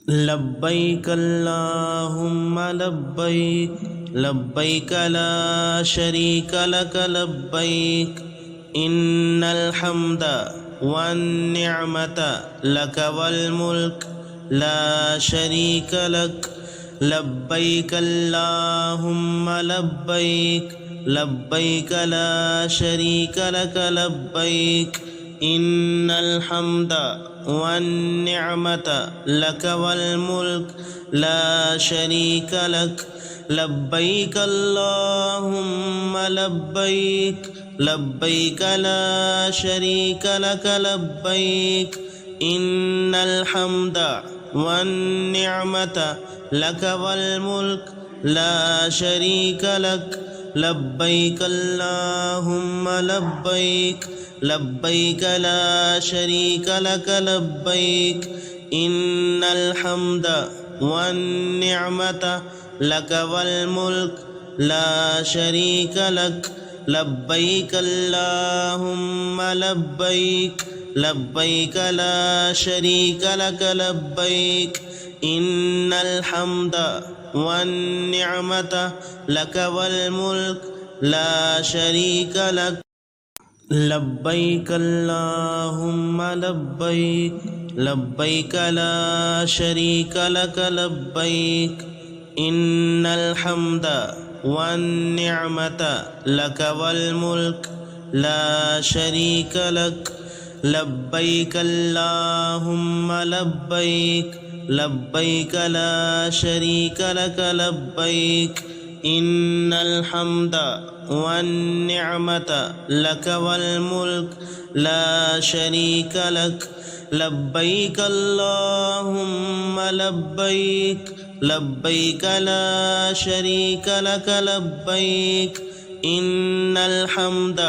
لبيك اللهم لبيك لبيك لا شريك لك لبيك إن الحمد والنعمة لك والملك لا شريك لك لبيك اللهم لبيك لبيك لا شريك لك لبيك إن الحمد والنعمة لك والملك لا شريك لك لبيك اللهم لبيك لبيك لا شريك لك لبيك إن الحمد والنعمة لك والملك لا شريك لك لبيك اللهم لبيك لبيك لا شريك لك لبيك إن الحمد والنعمة لك والملك لا شريك لك لبيك اللهم لبيك لبيك لا شريك لك لبيك إن الحمد والنعمة لك والملك لا شريك لك لبيك اللهم لبيك لبيك لا شريك لك لبيك إن الحمد والنعمة لك والملك لا شريك لك لبيك اللهم لبيك لبيك لا شريك لك لبيك إن الحمد والنعمة لك والملك لا شريك لك لبيك اللهم لبيك لبيك لا شريك لك لبيك إن الحمد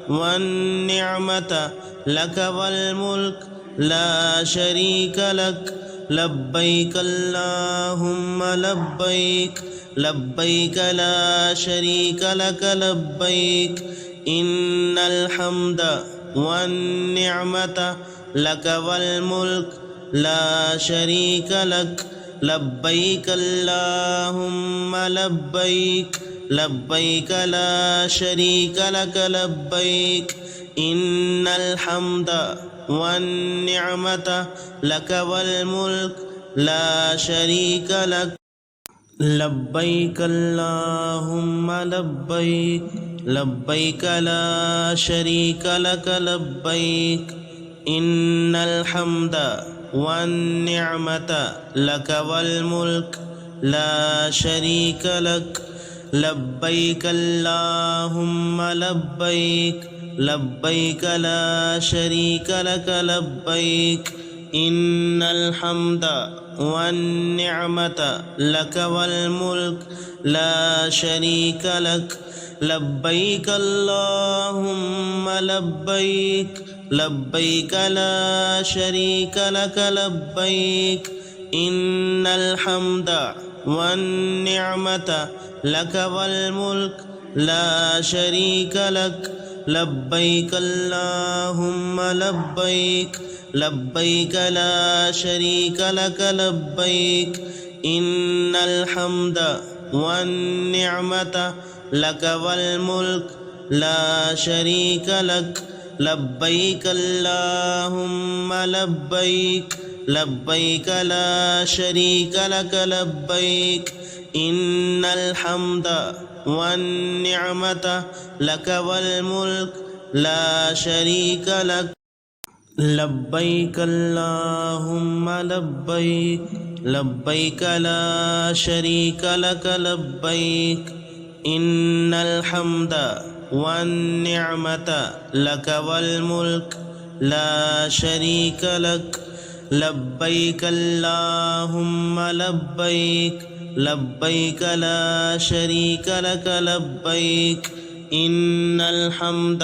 والنعمة لك والملك لا شريك لك لبيك اللهم لبيك لبيك لا شريك لك لبيك إن الحمد والنعمة لك والملك لا شريك لك لبيك اللهم لبيك لبيك لا شريك لك لبيك إن الحمد والنعمة لك والملك لا شريك لك لبيك اللهم لبيك لبيك لا شريك لك لبيك إن الحمد والنعمة لك والملك لا شريك لك لبيك اللهم لبيك لبيك لا شريك لك لبيك إن الحمد والنعمة لك والملك لا شريك لك لبيك اللهم لبيك لبيك لا شريك لك لبيك إن الحمد والنعمة لك والملك لا شريك لك لبيك اللهم لبيك لبيك لا شريك لك لبيك إن الحمد والنعمة لك والملك لا شريك لك لبيك اللهم لبيك لبيك لا شريك لك لبيك إن الحمد والنعمة لك والملك لا شريك لك لبيك اللهم لبيك لبيك لا شريك لك لبيك إن الحمد والنعمة لك والملك لا شريك لك لبيك اللهم لبيك لبيك لا شريك لك لبيك إن الحمد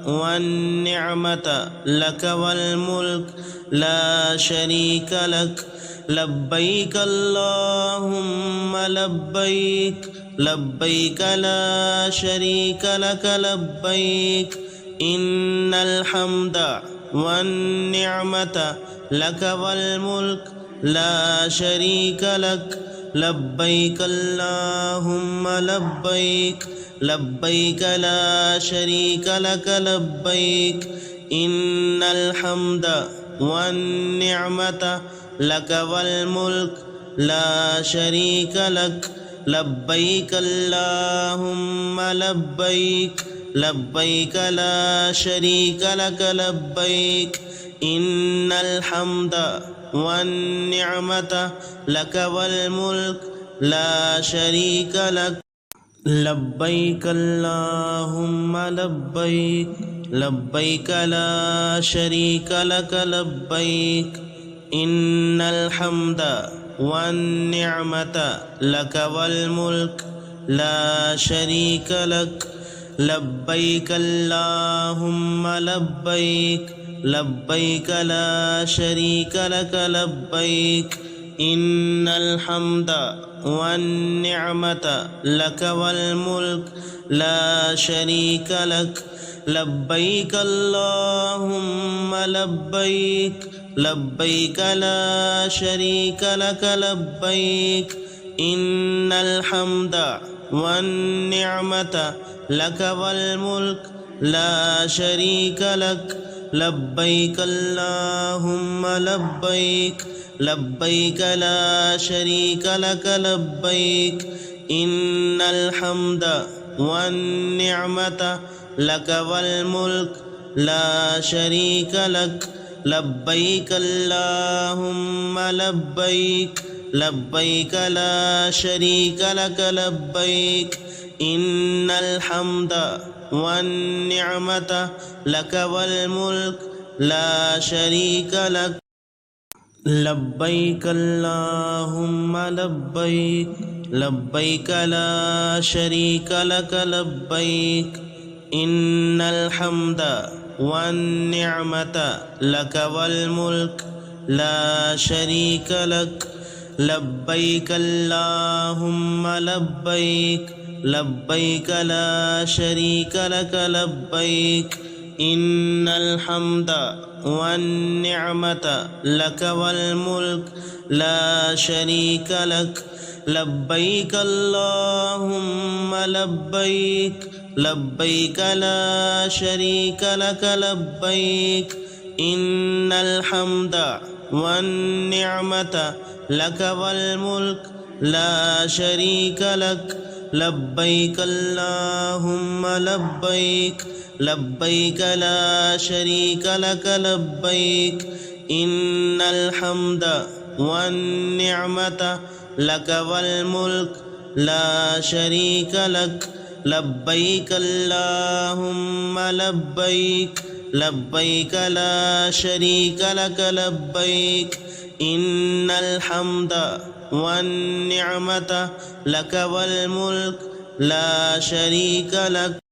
والنعمة لك والملك لا شريك لك لبيك اللهم لبيك لبيك لا شريك لك لبيك إن الحمد والنعمة لك والملك لا شريك لك لبيك اللهم لبيك لبيك لا شريك لك لبيك إن الحمد والنعمة لك والملك لا شريك لك لبيك اللهم لبيك لبيك لا شريك لك لبيك إن الحمد والنعمة لك والملك لا شريك لك لبيك اللهم لبيك لبيك لا شريك لك لبيك إن الحمد والنعمة لك والملك لا شريك لك لبيك اللهم لبيك لبيك لا شريك لك لبيك إن الحمد والنعمة لك والملك لا شريك لك لبيك اللهم لبيك لبيك لا شريك لك لبيك إن الحمد والنعمة لك والملك لا شريك لك لبيك اللهم لبيك لبيك لا شريك لك لبيك إن الحمد والنعمة لك والملك لا شريك لك لبيك اللهم لبيك لبيك لا شريك لك لبيك إن الحمد والنعمة لك والملك لا شريك لك لبيك اللهم لبيك لبيك لا شريك لك لبيك إن الحمد والنعمة لك والملك لا شريك لك لبيك اللهم لبيك لبيك لا شريك لك لبيك إن الحمد والنعمة لك والملك لا شريك لك لبيك اللهم لبيك لبيك لا شريك لك لبيك إن الحمد والنعمة لك والملك لا شريك لك لبيك اللهم لبيك لبيك لا شريك لك لبيك إن الحمد والنعمة لك والملك لا شريك لك لبيك اللهم لبيك لبيك لا شريك لك لبيك إن الحمد والنعمة لك والملك لا شريك لك